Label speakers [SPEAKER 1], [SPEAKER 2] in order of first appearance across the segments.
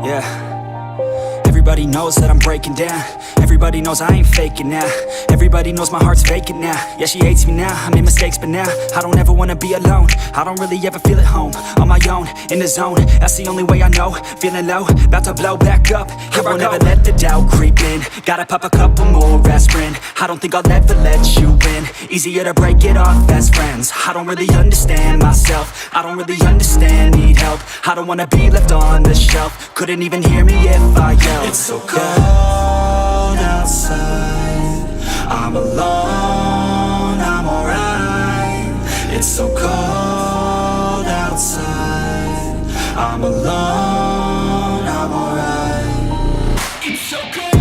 [SPEAKER 1] Yeah. Everybody knows that I'm breaking down. Everybody knows I ain't faking now. Everybody knows my heart's vacant now. Yeah, she hates me now, I made mistakes but now I don't ever wanna be alone. I don't really ever feel at home. On my own, in the zone, that's the only way I know. Feeling low, about to blow back up. Here I won't ever let the doubt creep in. Gotta pop a couple more aspirin. I don't think I'll ever let you in. Easier to break it off as friends. I don't really understand myself. I don't really understand, need help. I don't wanna be left on the shelf. Couldn't even hear me if I yelled. It's so cold outside. I'm alone, I'm alright. It's so cold outside. I'm alone, I'm alright. It's so cold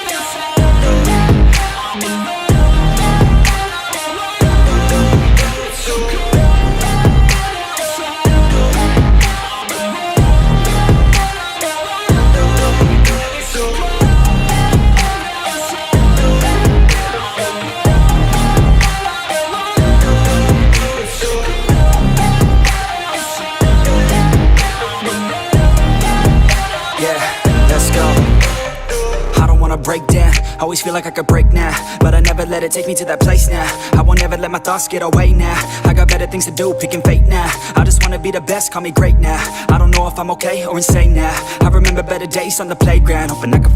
[SPEAKER 1] outside. I'm alone. It's so cold outside. Break down, always feel like I could break now, but I never let it take me to that place now. I won't ever let my thoughts get away now. I got better things to do, picking fate now. I just wanna be the best, call me great now. I don't know if I'm okay or insane now. I remember better days on the playground, hoping I could